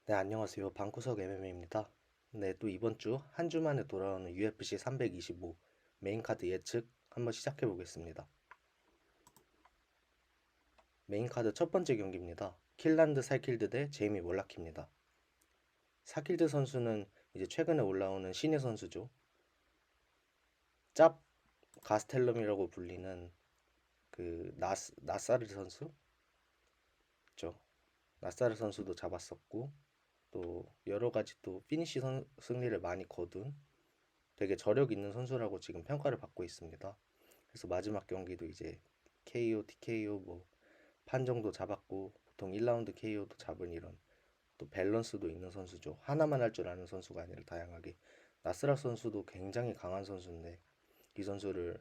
네, 안녕하세요. 방구석 MMA입니다. 네, 또 이번 주 한 주 만에 돌아오는 UFC 325 메인 카드 예측 한번 시작해 보겠습니다. 메인 카드 첫 번째 경기입니다. 킬란드 살킬드 대 제이미 몰라키입니다. 사킬드 선수는 이제 최근에 올라오는 신예 선수죠. 짭 가스텔럼이라고 불리는 그 나사르 선수? 죠. 나사르 선수도 잡았었고 또 여러 가지 또 피니시 승리를 많이 거둔 되게 저력 있는 선수라고 지금 평가를 받고 있습니다. 그래서 마지막 경기도 이제 KO, TKO 뭐 판정도 잡았고 보통 1라운드 KO도 잡은 이런 또 밸런스도 있는 선수죠. 하나만 할 줄 아는 선수가 아니라 다양하게. 나스라 선수도 굉장히 강한 선수인데 이 선수를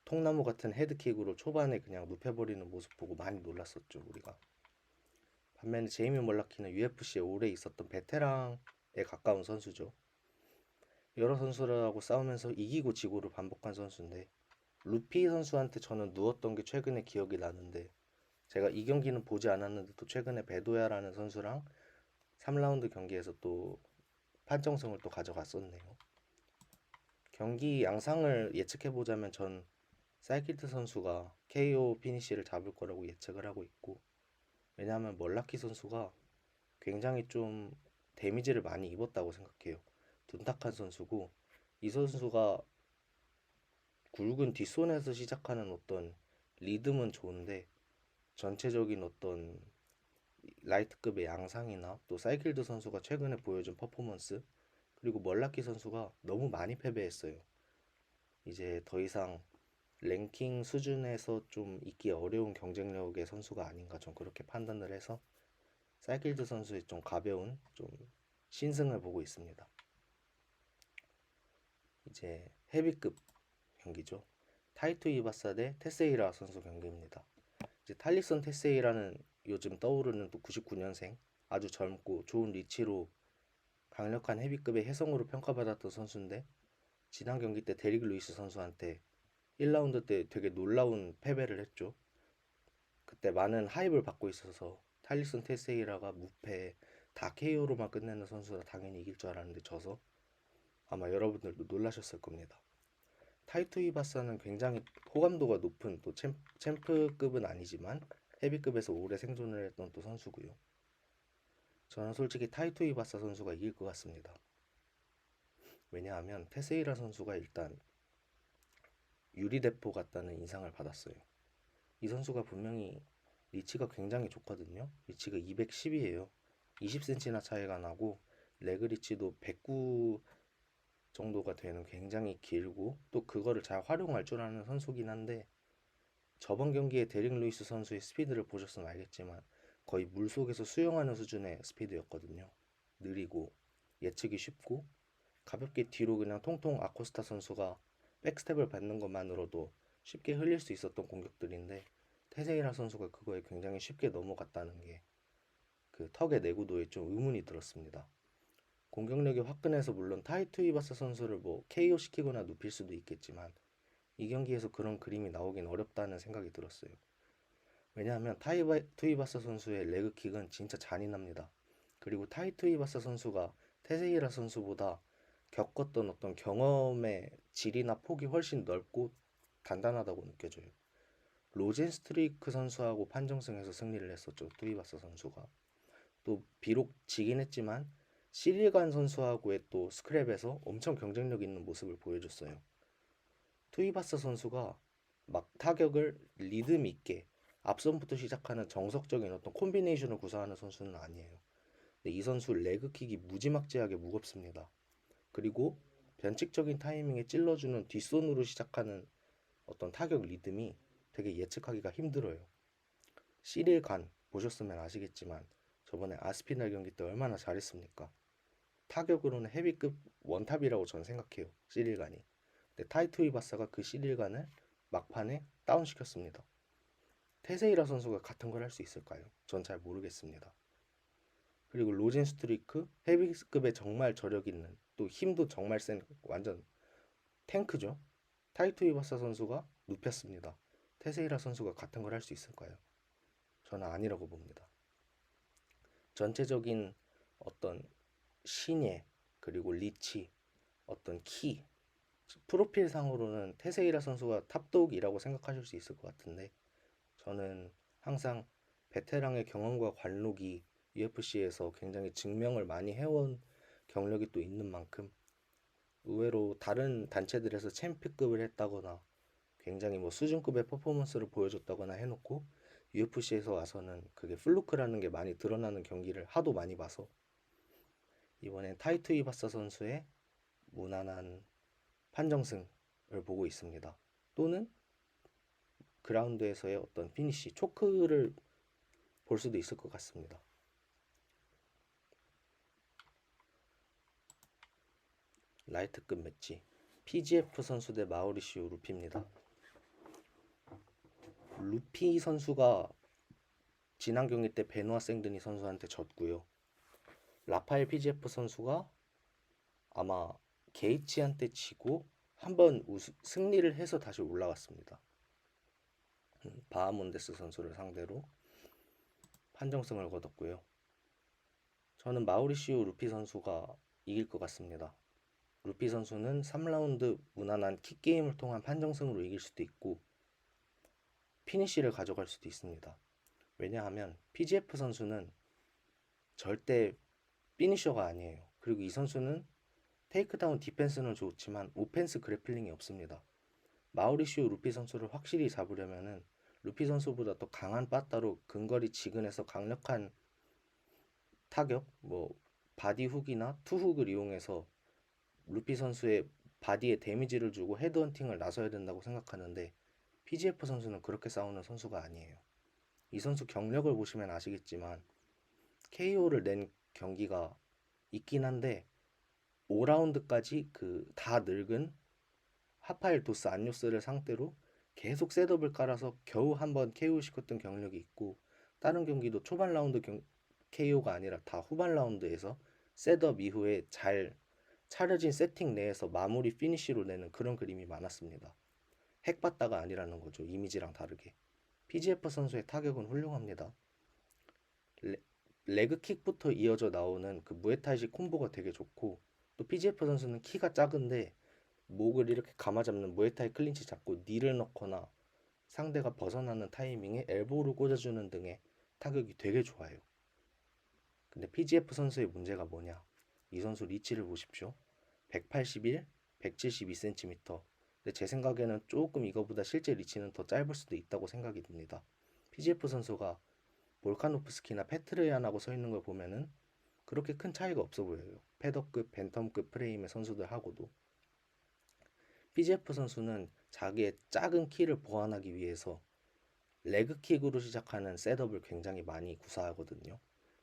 통나무 같은 헤드킥으로 초반에 그냥 눕혀버리는 모습 보고 많이 놀랐었죠, 우리가. 반면에 제이미 몰라키는 UFC에 오래 있었던 베테랑에 가까운 선수죠. 여러 선수들하고 싸우면서 이기고 지고를 반복한 선수인데 루피 선수한테 저는 누웠던 게 최근에 기억이 나는데 제가 이 경기는 보지 않았는데 또 최근에 베도야라는 선수랑 3라운드 경기에서 또 판정승을 또 가져갔었네요. 경기 양상을 예측해 보자면 전 사이키트 선수가 KO 피니시를 잡을 거라고 예측을 하고 있고 왜냐하면 멀라키 선수가 굉장히 좀 데미지를 많이 입었다고 생각해요. 둔탁한 선수고 이 선수가 굵은 뒷손에서 시작하는 어떤 리듬은 좋은데 전체적인 어떤 라이트급의 양상이나 또 사이킬드 선수가 최근에 보여준 퍼포먼스 그리고 멀라키 선수가 너무 많이 패배했어요. 이제 더 이상 랭킹 수준에서 좀 있기 어려운 경쟁력의 선수가 아닌가 좀 그렇게 판단을 해서 사이킬드 선수의 좀 가벼운 좀 신승을 보고 있습니다. 이제 헤비급 경기죠. 타이투 이바사 대 테세이라 선수 경기입니다. 이제 탈리슨 테세이라는 요즘 떠오르는 또 99년생 아주 젊고 좋은 리치로 강력한 헤비급의 혜성으로 평가받았던 선수인데 지난 경기 때 데릭 루이스 선수한테 1라운드 때 되게 놀라운 패배를 했죠. 그때 많은 하입을 받고 있어서 탈리슨 테세이라가 무패 다 KO로만 끝내는 선수라 당연히 이길 줄 알았는데 져서 아마 여러분들도 놀라셨을 겁니다. 타이투 이바사는 굉장히 호감도가 높은 또 챔프급은 아니지만 헤비급에서 오래 생존을 했던 또 선수고요. 저는 솔직히 타이투 이바사 선수가 이길 것 같습니다. 왜냐하면 테세이라 선수가 일단 유리대포 같다는 인상을 받았어요. 이 선수가 분명히 리치가 굉장히 좋거든요. 리치가 210이에요. 20cm나 차이가 나고 레그 리치도 109 정도가 되는 굉장히 길고 또 그거를 잘 활용할 줄 아는 선수긴 한데 저번 경기에 데릭 루이스 선수의 스피드를 보셨으면 알겠지만 거의 물속에서 수영하는 수준의 스피드였거든요. 느리고 예측이 쉽고 가볍게 뒤로 그냥 통통 아코스타 선수가 백스텝을 받는 것만으로도 쉽게 흘릴 수 있었던 공격들인데 테세이라 선수가 그거에 굉장히 쉽게 넘어갔다는 게 그 턱의 내구도에 좀 의문이 들었습니다. 공격력이 화끈해서 물론 타이투 이바사 선수를 뭐 KO 시키거나 눕힐 수도 있겠지만 이 경기에서 그런 그림이 나오긴 어렵다는 생각이 들었어요. 왜냐하면 타이투이바사 선수의 레그킥은 진짜 잔인합니다. 그리고 타이투이바사 선수가 테세이라 선수보다 겪었던 어떤 경험의 질이나 폭이 훨씬 넓고 단단하다고 느껴져요. 로젠 스트리크 선수하고 판정승에서 승리를 했었죠. 투이바사 선수가. 또 비록 지긴 했지만 시릴간 선수하고의 또 스크랩에서 엄청 경쟁력 있는 모습을 보여줬어요. 투이바사 선수가 막 타격을 리듬 있게 앞선부터 시작하는 정석적인 어떤 콤비네이션을 구사하는 선수는 아니에요. 근데 이 선수 레그킥이 무지막지하게 무겁습니다. 그리고 변칙적인 타이밍에 찔러주는 뒷손으로 시작하는 어떤 타격 리듬이 되게 예측하기가 힘들어요. 시릴 간 보셨으면 아시겠지만 저번에 아스피날 경기 때 얼마나 잘했습니까? 타격으로는 헤비급 원탑이라고 저는 생각해요. 시릴 간이. 근데 타이투 이바사가 그 시릴 간을 막판에 다운시켰습니다. 테세이라 선수가 같은 걸 할 수 있을까요? 전 잘 모르겠습니다. 그리고 로젠 스트리크 헤비급에 정말 저력 있는 또 힘도 정말 센 완전 탱크죠. 타이투 이바사 선수가 눕혔습니다. 테세이라 선수가 같은 걸 할 수 있을까요? 저는 아니라고 봅니다. 전체적인 어떤 신예 그리고 리치 어떤 키 프로필상으로는 테세이라 선수가 탑독이라고 생각하실 수 있을 것 같은데 저는 항상 베테랑의 경험과 관록이 UFC에서 굉장히 증명을 많이 해온 경력이 또 있는 만큼 의외로 다른 단체들에서 챔피급을 했다거나 굉장히 뭐 수준급의 퍼포먼스를 보여줬다거나 해놓고 UFC에서 와서는 그게 플루크라는 게 많이 드러나는 경기를 하도 많이 봐서 이번엔 타이투 이바사 선수의 무난한 판정승을 보고 있습니다. 또는 그라운드에서의 어떤 피니시, 초크를 볼 수도 있을 것 같습니다. 라이트급 매치 PGF 선수 대 마우리시오 루피입니다. 루피 선수가 지난 경기 때 베누아 생드니 선수한테 졌고요. 라파엘 PGF 선수가 아마 게이치한테 지고 한번 승리를 해서 다시 올라갔습니다. 바하몬데스 선수를 상대로 판정승을 거뒀고요. 저는 마우리시오 루피 선수가 이길 것 같습니다. 루피 선수는 3라운드 무난한 킥게임을 통한 판정승으로 이길 수도 있고 피니시를 가져갈 수도 있습니다. 왜냐하면 PGF 선수는 절대 피니셔가 아니에요. 그리고 이 선수는 테이크다운 디펜스는 좋지만 오펜스 그래플링이 없습니다. 마우리시오 루피 선수를 확실히 잡으려면은 루피 선수보다 더 강한 빠따로 근거리 지근해서 강력한 타격, 뭐 바디 훅이나 투훅을 이용해서 루피 선수의 바디에 데미지를 주고 헤드헌팅을 나서야 된다고 생각하는데 PGF 선수는 그렇게 싸우는 선수가 아니에요. 이 선수 경력을 보시면 아시겠지만 KO를 낸 경기가 있긴 한데 5라운드까지 그 다 늙은 하파엘 도스 안요스를 상대로 계속 셋업을 깔아서 겨우 한번 KO 시켰던 경력이 있고 다른 경기도 초반 라운드 KO가 아니라 다 후반 라운드에서 셋업 이후에 잘 차려진 세팅 내에서 마무리 피니쉬로 내는 그런 그림이 많았습니다. 핵받다가 아니라는 거죠. 이미지랑 다르게. PGF 선수의 타격은 훌륭합니다. 레그킥부터 이어져 나오는 그 무에타이식 콤보가 되게 좋고 또 PGF 선수는 키가 작은데 목을 이렇게 감아잡는 무에타이 클린치 잡고 니를 넣거나 상대가 벗어나는 타이밍에 엘보를 꽂아주는 등의 타격이 되게 좋아요. 근데 PGF 선수의 문제가 뭐냐? 이 선수 리치를 보십시오. 181, 172cm. 근데 제 생각에는 조금 이거보다 실제 리치는 더 짧을 수도 있다고 생각이 듭니다. PGF 선수가 볼카노프스키나 페트르얀하고 서 있는 걸 보면은 그렇게 큰 차이가 없어 보여요. 패더급, 벤텀급 프레임의 선수들하고도. PGF 선수는 자기의 작은 키를 보완하기 위해서 레그킥으로 시작하는 셋업을 굉장히 많이 구사하거든요.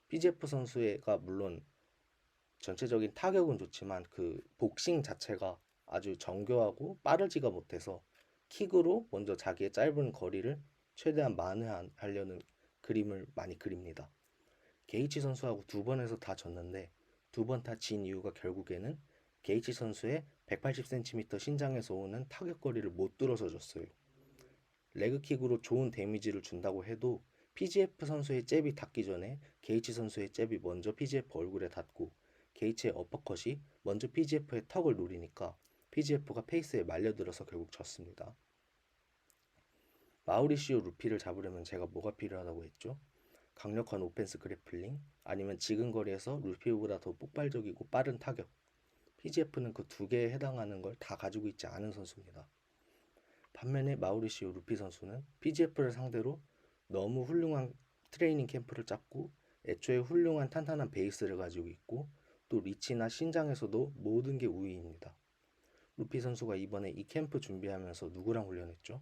PGF 선수가 물론 전체적인 타격은 좋지만 그 복싱 자체가 아주 정교하고 빠르지가 못해서 킥으로 먼저 자기의 짧은 거리를 최대한 만회하려는 그림을 많이 그립니다. 게이치 선수하고 두 번에서 다 졌는데 두 번 다 진 이유가 결국에는 게이치 선수의 180cm 신장에서 오는 타격거리를 못 뚫어서 졌어요. 레그킥으로 좋은 데미지를 준다고 해도 PGF 선수의 잽이 닿기 전에 게이치 선수의 잽이 먼저 PGF 얼굴에 닿고 게이치의 어퍼컷이 먼저 PGF의 턱을 노리니까 PGF가 페이스에 말려들어서 결국 졌습니다. 마우리시오 루피를 잡으려면 제가 뭐가 필요하다고 했죠? 강력한 오펜스 그래플링 아니면 지근거리에서 루피보다 더 폭발적이고 빠른 타격. PGF는 그 두 개에 해당하는 걸 다 가지고 있지 않은 선수입니다. 반면에 마우리시오 루피 선수는 PGF를 상대로 너무 훌륭한 트레이닝 캠프를 짰고 애초에 훌륭한 탄탄한 베이스를 가지고 있고 또 리치나 신장에서도 모든 게 우위입니다. 루피 선수가 이번에 이 캠프 준비하면서 누구랑 훈련했죠?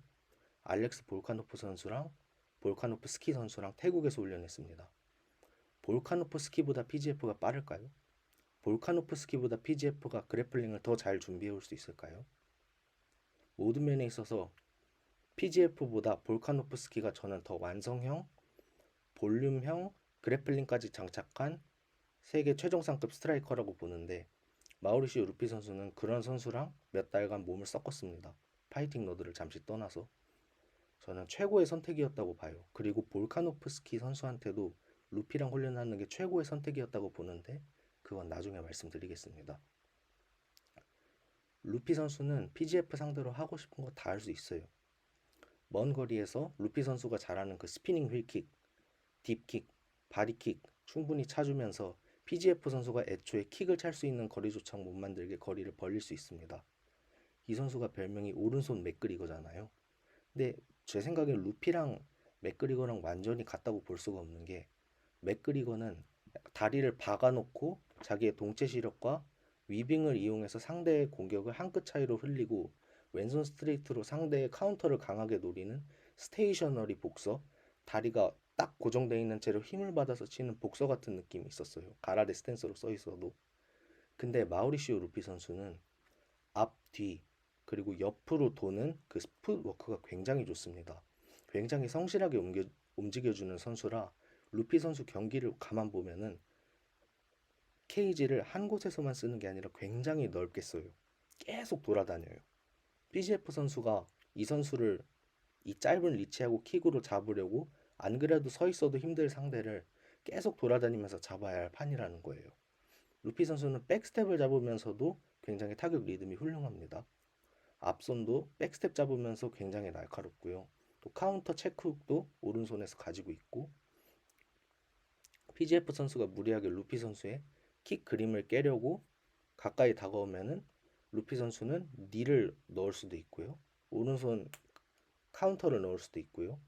알렉스 볼카노프 선수랑 볼카노프 스키 선수랑 태국에서 훈련했습니다. 볼카노프 스키보다 PGF가 빠를까요? 볼카노프 스키보다 PGF가 그래플링을 더 잘 준비해 올 수 있을까요? 모든 면에 있어서 PGF보다 볼카노프 스키가 저는 더 완성형, 볼륨형, 그래플링까지 장착한 세계 최정상급 스트라이커라고 보는데 마우리시오 루피 선수는 그런 선수랑 몇 달간 몸을 섞었습니다. 파이팅 로드를 잠시 떠나서 저는 최고의 선택이었다고 봐요. 그리고 볼카노프스키 선수한테도 루피랑 훈련하는 게 최고의 선택이었다고 보는데 그건 나중에 말씀드리겠습니다. 루피 선수는 PGF 상대로 하고 싶은 거 다 할 수 있어요. 먼 거리에서 루피 선수가 잘하는 그 스피닝 휠킥, 딥킥, 바디킥 충분히 차주면서 PGF 선수가 애초에 킥을 찰 수 있는 거리조차 못 만들게 거리를 벌릴 수 있습니다. 이 선수가 별명이 오른손 맥그리거잖아요. 근데 제 생각엔 루피랑 맥그리거랑 완전히 같다고 볼 수가 없는 게 맥그리거는 다리를 박아놓고 자기의 동체 시력과 위빙을 이용해서 상대의 공격을 한 끗 차이로 흘리고 왼손 스트레이트로 상대의 카운터를 강하게 노리는 스테이셔너리 복서, 다리가 딱 고정되어 있는 채로 힘을 받아서 치는 복서 같은 느낌이 있었어요. 가라데 스탠스로 써 있어도. 근데 마우리시오 루피 선수는 앞, 뒤, 그리고 옆으로 도는 그 풋워크가 굉장히 좋습니다. 굉장히 성실하게 움직여주는 선수라 루피 선수 경기를 가만 보면은 케이지를 한 곳에서만 쓰는 게 아니라 굉장히 넓게 써요. 계속 돌아다녀요. PGF 선수가 이 선수를 이 짧은 리치하고 킥으로 잡으려고 안 그래도 서 있어도 힘들 상대를 계속 돌아다니면서 잡아야 할 판이라는 거예요. 루피 선수는 백스텝을 잡으면서도 굉장히 타격 리듬이 훌륭합니다. 앞손도 백스텝 잡으면서 굉장히 날카롭고요. 또 카운터 체크훅도 오른손에서 가지고 있고 PGF 선수가 무리하게 루피 선수의 킥 그림을 깨려고 가까이 다가오면은 루피 선수는 니를 넣을 수도 있고요. 오른손 카운터를 넣을 수도 있고요.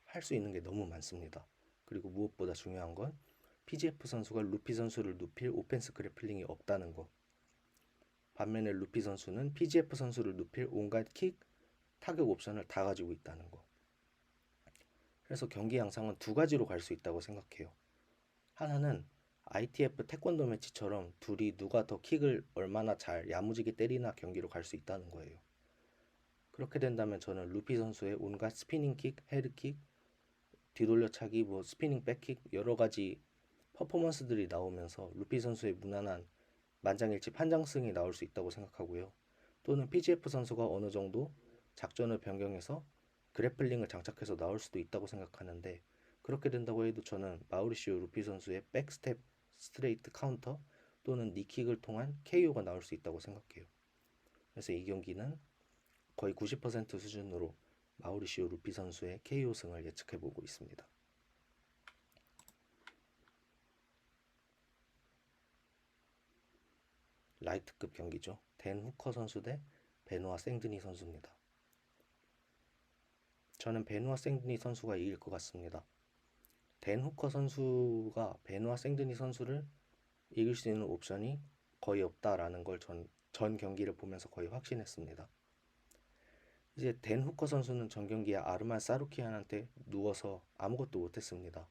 할 수 있는 게 너무 많습니다. 그리고 무엇보다 중요한 건 PGF 선수가 루피 선수를 눕힐 오펜스 그래플링이 없다는 거. 반면에 루피 선수는 PGF 선수를 눕힐 온갖 킥, 타격 옵션을 다 가지고 있다는 거. 그래서 경기 양상은 두 가지로 갈 수 있다고 생각해요. 하나는 ITF 태권도 매치처럼 둘이 누가 더 킥을 얼마나 잘 야무지게 때리나 경기로 갈 수 있다는 거예요. 그렇게 된다면 저는 루피 선수의 온갖 스피닝 킥, 헤드킥, 뒤돌려차기, 스피닝 백킥 여러 가지 퍼포먼스들이 나오면서 루피 선수의 무난한 만장일치 판정승이 나올 수 있다고 생각하고요. 또는 PGF 선수가 어느 정도 작전을 변경해서 그래플링을 장착해서 나올 수도 있다고 생각하는데 그렇게 된다고 해도 저는 마우리시오 루피 선수의 백스텝 스트레이트 카운터 또는 니킥을 통한 KO가 나올 수 있다고 생각해요. 그래서 이 경기는 거의 90% 수준으로 마우리시오 루피 선수의 KO승을 예측해보고 있습니다. 라이트급 경기죠. 댄 후커 선수 대 베노아 생드니 선수입니다. 저는 베노아 생드니 선수가 이길 것 같습니다. 댄 후커 선수가 베노아 생드니 선수를 이길 수 있는 옵션이 거의 없다라는 걸 전 경기를 보면서 거의 확신했습니다. 이제 댄 후커 선수는 전 경기에 아르만 사루키안한테 누워서 아무것도 못했습니다.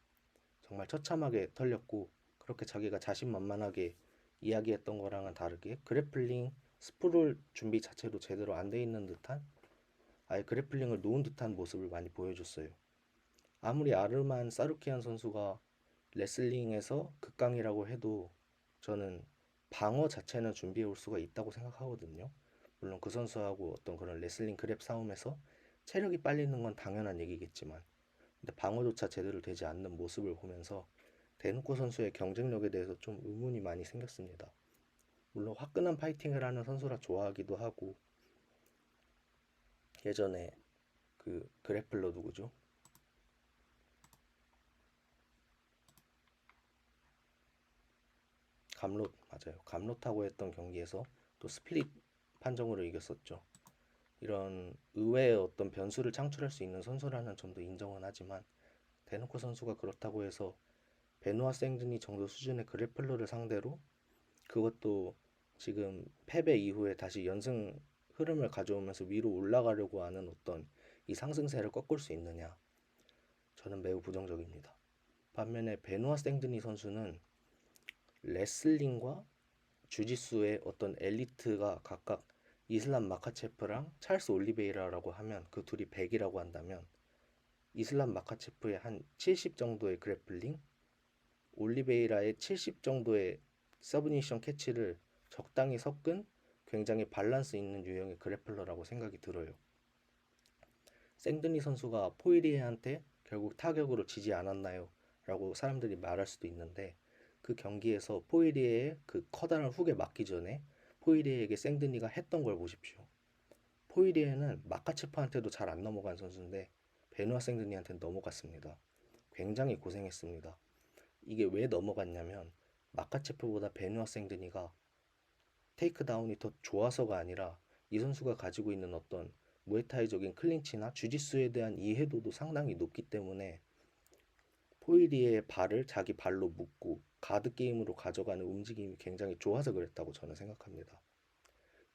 정말 처참하게 털렸고 그렇게 자기가 자신만만하게 이야기했던 거랑은 다르게 그래플링 스프롤 준비 자체도 제대로 안 돼 있는 듯한 아예 그래플링을 놓은 듯한 모습을 많이 보여줬어요. 아무리 아르만 사루키안 선수가 레슬링에서 극강이라고 해도 저는 방어 자체는 준비해 올 수가 있다고 생각하거든요. 물론 그 선수하고 어떤 그런 레슬링 그랩 싸움에서 체력이 빨리는 건 당연한 얘기겠지만 근데 방어조차 제대로 되지 않는 모습을 보면서 대누코 선수의 경쟁력에 대해서 좀 의문이 많이 생겼습니다. 물론 화끈한 파이팅을 하는 선수라 좋아하기도 하고 예전에 그 그래플러 누구죠? 감롯 맞아요. 감롯하고 했던 경기에서 또 스피릿 판정으로 이겼었죠. 이런 의외의 어떤 변수를 창출할 수 있는 선수라는 점도 인정은 하지만 대놓고 선수가 그렇다고 해서 베누아 생드니 정도 수준의 그래플러를 상대로 그것도 지금 패배 이후에 다시 연승 흐름을 가져오면서 위로 올라가려고 하는 어떤 이 상승세를 꺾을 수 있느냐 저는 매우 부정적입니다. 반면에 베누아 생드니 선수는 레슬링과 주짓수의 어떤 엘리트가 각각 이슬람 마카체프랑 찰스 올리베이라라고 하면 그 둘이 100이라고 한다면 이슬람 마카체프의 한 70 정도의 그래플링, 올리베이라의 70 정도의 서브미션 캐치를 적당히 섞은 굉장히 밸런스 있는 유형의 그래플러라고 생각이 들어요. 생드니 선수가 포이리에한테 결국 타격으로 지지 않았나요? 라고 사람들이 말할 수도 있는데 그 경기에서 포이리에의 그 커다란 훅에 맞기 전에 포이리에에게 생드니가 했던 걸 보십시오. 포이리에는 마카체프한테도 잘 안 넘어간 선수인데 베누아 생드니한테는 넘어갔습니다. 굉장히 고생했습니다. 이게 왜 넘어갔냐면 마카체프보다 베누아 생드니가 테이크다운이 더 좋아서가 아니라 이 선수가 가지고 있는 어떤 무에타이적인 클린치나 주짓수에 대한 이해도도 상당히 높기 때문에 포이리의 발을 자기 발로 묶고 가드 게임으로 가져가는 움직임이 굉장히 좋아서 그랬다고 저는 생각합니다.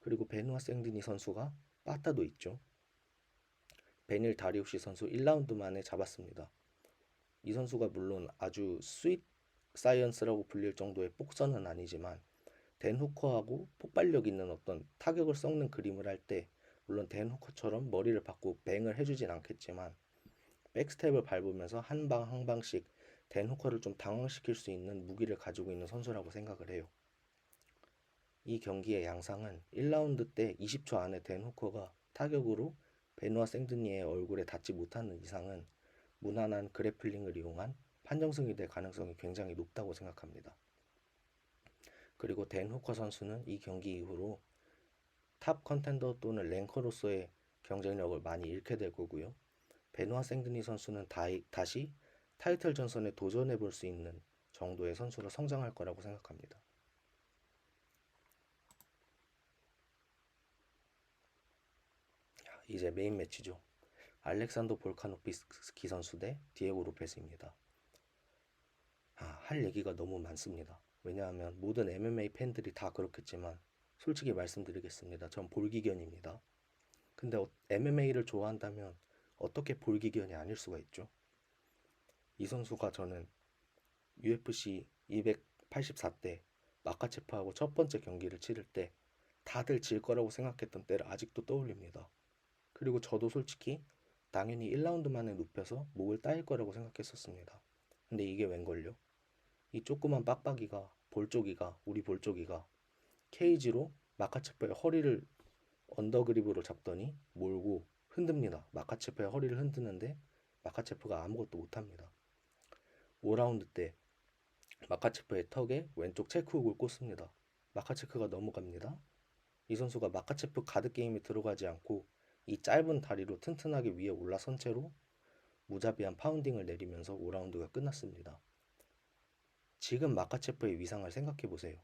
그리고 베누아 생드니 선수가 빠따도 있죠. 베닐 다리우시 선수 1라운드 만에 잡았습니다. 이 선수가 물론 아주 스윗 사이언스라고 불릴 정도의 복서는 아니지만 댄 후커하고 폭발력 있는 어떤 타격을 섞는 그림을 할 때 물론 댄 후커처럼 머리를 받고 뱅을 해주진 않겠지만 백스텝을 밟으면서 한 방 한 방씩 댄 후커를 좀 당황시킬 수 있는 무기를 가지고 있는 선수라고 생각을 해요. 이 경기의 양상은 1라운드 때 20초 안에 댄 후커가 타격으로 베누아 생드니의 얼굴에 닿지 못하는 이상은 무난한 그래플링을 이용한 판정승이 될 가능성이 굉장히 높다고 생각합니다. 그리고 댄 후커 선수는 이 경기 이후로 탑 컨텐더 또는 랭커로서의 경쟁력을 많이 잃게 될 거고요. 베누아 생드니 선수는 다시 타이틀 전선에 도전해 볼 수 있는 정도의 선수로 성장할 거라고 생각합니다. 이제 메인 매치죠. 알렉산더 볼카노프스키 선수 대 디에고 로페스입니다. 할 얘기가 너무 많습니다. 왜냐하면 모든 MMA 팬들이 다 그렇겠지만 솔직히 말씀드리겠습니다. 전 볼기견입니다. 근데 MMA를 좋아한다면 어떻게 볼기견이 아닐 수가 있죠? 이 선수가 저는 UFC 284때 마카체프하고 첫 번째 경기를 치를 때 다들 질 거라고 생각했던 때를 아직도 떠올립니다. 그리고 저도 솔직히 당연히 1라운드 만에 눕혀서 목을 따일 거라고 생각했었습니다. 근데 이게 웬걸요? 이 조그만 빡빡이가 우리 볼조기가 케이지로 마카체프의 허리를 언더그립으로 잡더니 몰고 흔듭니다. 마카체프의 허리를 흔드는데 마카체프가 아무것도 못합니다. 5라운드 때 마카체프의 턱에 왼쪽 체크훅을 꽂습니다. 마카체프가 넘어갑니다. 이 선수가 마카체프 가드 게임에 들어가지 않고 이 짧은 다리로 튼튼하게 위에 올라선 채로 무자비한 파운딩을 내리면서 5라운드가 끝났습니다. 지금 마카체프의 위상을 생각해 보세요.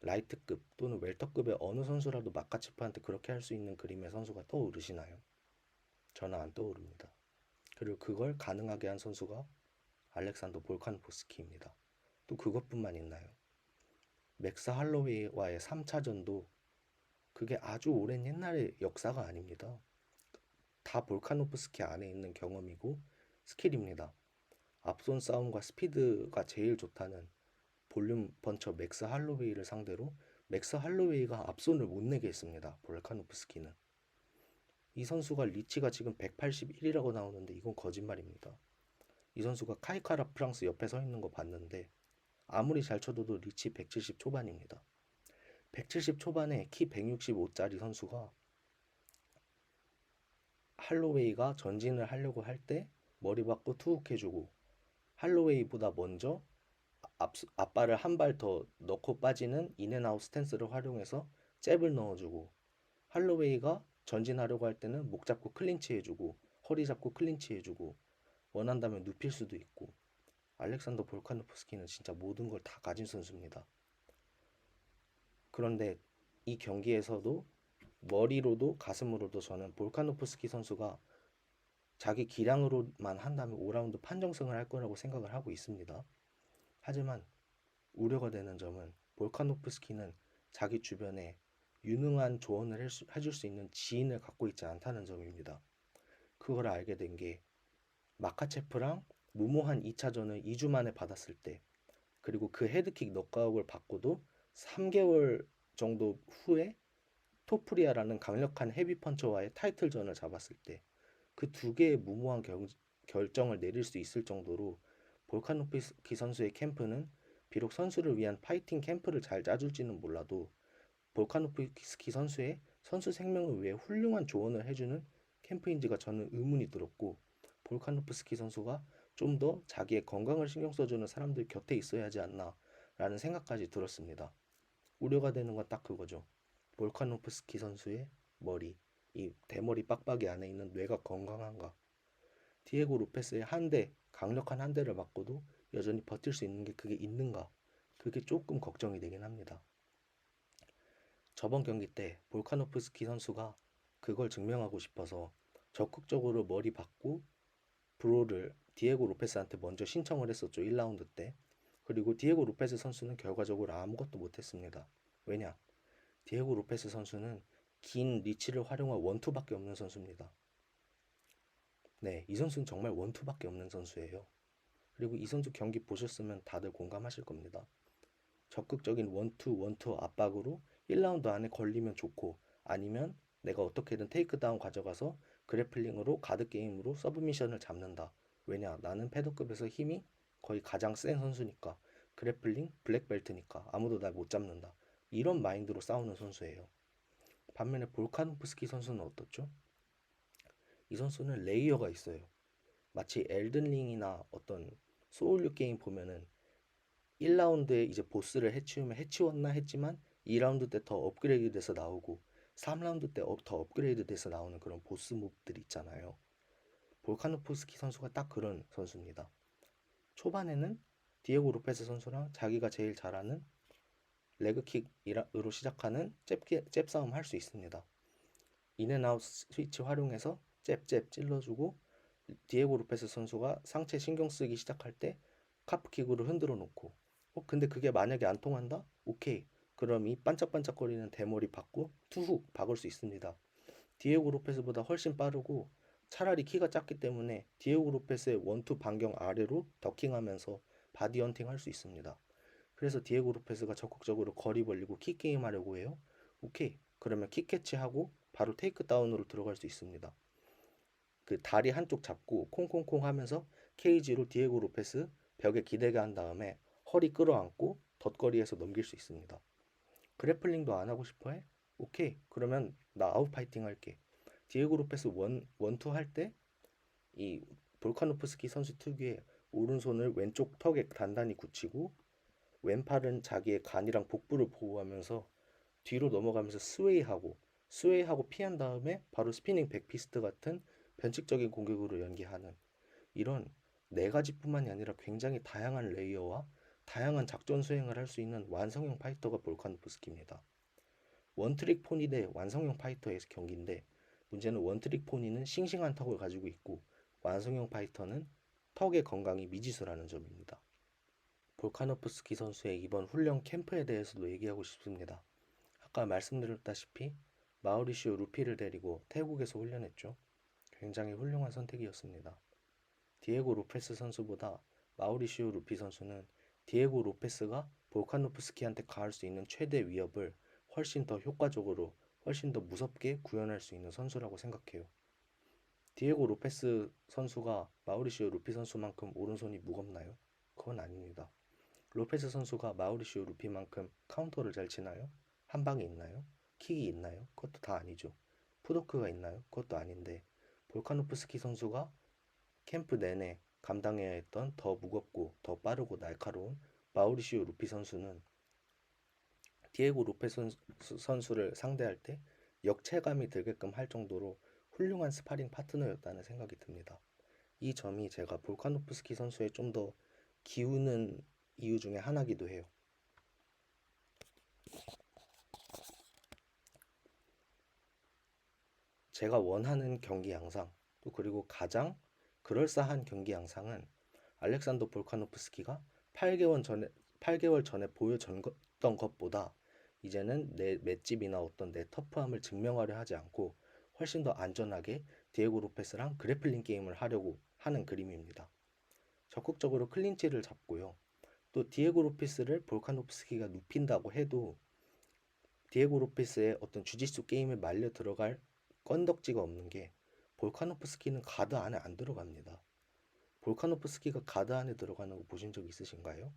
라이트급 또는 웰터급의 어느 선수라도 마카체프한테 그렇게 할 수 있는 그림의 선수가 떠오르시나요? 저는 안 떠오릅니다. 그리고 그걸 가능하게 한 선수가 알렉산더 볼카노프스키입니다. 또 그것뿐만 있나요? 맥스 할로웨이와의 3차전도 그게 아주 오랜 옛날의 역사가 아닙니다. 다 볼카노프스키 안에 있는 경험이고 스킬입니다. 앞손 싸움과 스피드가 제일 좋다는 볼륨 펀처 맥스 할로웨이를 상대로 맥스 할로웨이가 앞손을 못 내게 했습니다. 볼카노프스키는. 이 선수가 리치가 지금 181이라고 나오는데 이건 거짓말입니다. 이 선수가 카이카라 프랑스 옆에 서 있는 거 봤는데 아무리 잘 쳐도 리치 170 초반입니다. 170 초반에 키 165짜리 선수가 할로웨이가 전진을 하려고 할 때 머리 받고 투훅해주고 할로웨이보다 먼저 앞발을 한 발 더 넣고 빠지는 인앤아웃 스탠스를 활용해서 잽을 넣어주고 할로웨이가 전진하려고 할 때는 목 잡고 클린치 해주고 허리 잡고 클린치 해주고 원한다면 눕힐 수도 있고 알렉산더 볼카노프스키는 진짜 모든 걸 다 가진 선수입니다. 그런데 이 경기에서도 머리로도 가슴으로도 저는 볼카노프스키 선수가 자기 기량으로만 한다면 5라운드 판정승을 할 거라고 생각을 하고 있습니다. 하지만 우려가 되는 점은 볼카노프스키는 자기 주변에 유능한 조언을 해줄 수 있는 지인을 갖고 있지 않다는 점입니다. 그걸 알게 된 게 마카체프랑 무모한 2차전을 2주 만에 받았을 때 그리고 그 헤드킥 넉아웃을 받고도 3개월 정도 후에 토프리아라는 강력한 헤비펀처와의 타이틀전을 잡았을 때 그 두 개의 무모한 결정을 내릴 수 있을 정도로 볼카노프스키 선수의 캠프는 비록 선수를 위한 파이팅 캠프를 잘 짜줄지는 몰라도 볼카노프스키 선수의 선수 생명을 위해 훌륭한 조언을 해주는 캠프인지가 저는 의문이 들었고 볼카노프스키 선수가 좀 더 자기의 건강을 신경 써주는 사람들 곁에 있어야 하지 않나 라는 생각까지 들었습니다. 우려가 되는 건 딱 그거죠. 볼카노프스키 선수의 머리, 이 대머리 빡빡이 안에 있는 뇌가 건강한가? 디에고 로페스의 한 대, 강력한 한 대를 맞고도 여전히 버틸 수 있는 게 그게 있는가? 그게 조금 걱정이 되긴 합니다. 저번 경기 때 볼카노프스키 선수가 그걸 증명하고 싶어서 적극적으로 머리 받고 브로를 디에고 로페스한테 먼저 신청을 했었죠. 1라운드 때. 그리고 디에고 로페스 선수는 결과적으로 아무것도 못했습니다. 왜냐? 디에고 로페스 선수는 긴 리치를 활용한 원투밖에 없는 선수입니다. 네, 이 선수는 정말 원투밖에 없는 선수예요. 그리고 이 선수 경기 보셨으면 다들 공감하실 겁니다. 적극적인 원투 압박으로 1라운드 안에 걸리면 좋고 아니면 내가 어떻게든 테이크다운 가져가서 그래플링으로 가드게임으로 서브미션을 잡는다. 왜냐? 나는 패더급에서 힘이 거의 가장 센 선수니까 그래플링 블랙벨트니까 아무도 날 못 잡는다. 이런 마인드로 싸우는 선수예요. 반면에 볼카노프스키 선수는 어떻죠? 이 선수는 레이어가 있어요. 마치 엘든링이나 어떤 소울류 게임 보면은 1라운드에 이제 보스를 해치우면 해치웠나 했지만 2라운드 때 더 업그레이드 돼서 나오고 3라운드 때 더 업그레이드 돼서 나오는 그런 보스 몹들 있잖아요. 볼카노프스키 선수가 딱 그런 선수입니다. 초반에는 디에고 로페스 선수랑 자기가 제일 잘하는 레그킥으로 시작하는 잽싸움 할 수 있습니다. 인앤아웃 스위치 활용해서 잽 찔러주고 디에고 로페스 선수가 상체 신경 쓰기 시작할 때 카프킥으로 흔들어 놓고 근데 그게 만약에 안 통한다? 오케이. 그럼 이 반짝반짝거리는 대머리 받고 투훅 박을 수 있습니다. 디에고 로페스보다 훨씬 빠르고 차라리 키가 작기 때문에 디에고 로페스의 원투 반경 아래로 더킹하면서 바디 헌팅 할 수 있습니다. 그래서 디에고 로페스가 적극적으로 거리 벌리고 킥 게임 하려고 해요. 오케이. 그러면 킥 캐치하고 바로 테이크 다운으로 들어갈 수 있습니다. 그 다리 한쪽 잡고 콩콩콩 하면서 케이지로 디에고 로페스 벽에 기대게 한 다음에 허리 끌어안고 덧거리에서 넘길 수 있습니다. 그래플링도 안 하고 싶어 해? 오케이. 그러면 나 아웃 파이팅 할게. 디에고 로페스 원투 할 때 이 볼카노프스키 선수 특유의 오른손을 왼쪽 턱에 단단히 굳히고 왼팔은 자기의 간이랑 복부를 보호하면서 뒤로 넘어가면서 스웨이하고 피한 다음에 바로 스피닝 백피스트 같은 변칙적인 공격으로 연기하는 이런 네 가지뿐만이 아니라 굉장히 다양한 레이어와 다양한 작전 수행을 할 수 있는 완성형 파이터가 볼카노프스키입니다. 원트릭 포니 대 완성형 파이터의 경기인데 문제는 원트릭 포니는 싱싱한 턱을 가지고 있고 완성형 파이터는 턱의 건강이 미지수라는 점입니다. 볼카노프스키 선수의 이번 훈련 캠프에 대해서도 얘기하고 싶습니다. 아까 말씀드렸다시피 마우리시오 루피를 데리고 태국에서 훈련했죠. 굉장히 훌륭한 선택이었습니다. 디에고 로페스 선수보다 마우리시오 루피 선수는 디에고 로페스가 볼카노프스키한테 가할 수 있는 최대 위협을 훨씬 더 효과적으로 훨씬 더 무섭게 구현할 수 있는 선수라고 생각해요. 디에고 로페스 선수가 마우리시오 루피 선수만큼 오른손이 무겁나요? 그건 아닙니다. 로페스 선수가 마우리시오 루피만큼 카운터를 잘 치나요? 한 방이 있나요? 킥이 있나요? 그것도 다 아니죠. 푸도크가 있나요? 그것도 아닌데 볼카노프스키 선수가 캠프 내내 감당해야 했던 더 무겁고 더 빠르고 날카로운 마우리시오 루피 선수는 디에고 로페스 선수를 상대할 때 역체감이 들게끔 할 정도로 훌륭한 스파링 파트너였다는 생각이 듭니다. 이 점이 제가 볼카노프스키 선수에 좀 더 기우는 이유 중에 하나기도 해요. 제가 원하는 경기 양상, 또 그리고 가장 그럴싸한 경기 양상은 알렉산더 볼카노프스키가 8개월 전에 보여줬던 것보다 이제는 내 맷집이나 어떤 내 터프함을 증명하려 하지 않고 훨씬 더 안전하게 디에고 로페스랑 그래플링 게임을 하려고 하는 그림입니다. 적극적으로 클린치를 잡고요. 또 디에고 로페스를 볼카노프스키가 눕힌다고 해도 디에고 로페스의 어떤 주짓수 게임에 말려 들어갈 건덕지가 없는 게 볼카노프스키는 가드 안에 안 들어갑니다. 볼카노프스키가 가드 안에 들어가는 거 보신 적 있으신가요?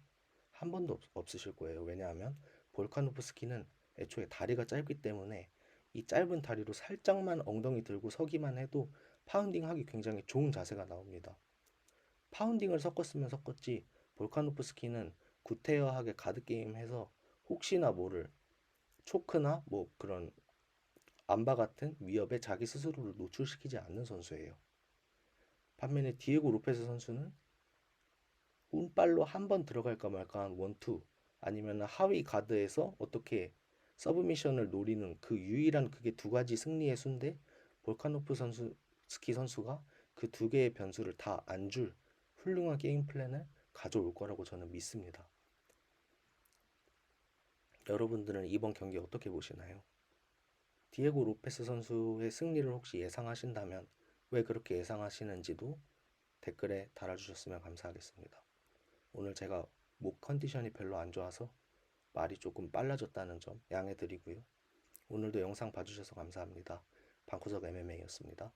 한 번도 없으실 거예요. 왜냐하면 볼카노프스키는 애초에 다리가 짧기 때문에 이 짧은 다리로 살짝만 엉덩이 들고 서기만 해도 파운딩 하기 굉장히 좋은 자세가 나옵니다. 파운딩을 섞었으면 섞었지 볼카노프스키는 구태여하게 가드게임 해서 혹시나 모를 초크나 뭐 그런 암바 같은 위협에 자기 스스로를 노출시키지 않는 선수예요. 반면에 디에고 로페스 선수는 운빨로 한 번 들어갈까 말까 한 원투 아니면 하위 가드에서 어떻게 서브미션을 노리는 그 유일한 그게 두 가지 승리의 수인데 볼카노프 선수 스키 선수가 그 두 개의 변수를 다 안 줄 훌륭한 게임 플랜을 가져올 거라고 저는 믿습니다. 여러분들은 이번 경기 어떻게 보시나요? 디에고 로페스 선수의 승리를 혹시 예상하신다면 왜 그렇게 예상하시는지도 댓글에 달아주셨으면 감사하겠습니다. 오늘 제가 목 컨디션이 별로 안 좋아서 말이 조금 빨라졌다는 점 양해 드리고요. 오늘도 영상 봐주셔서 감사합니다. 방구석 MMA였습니다.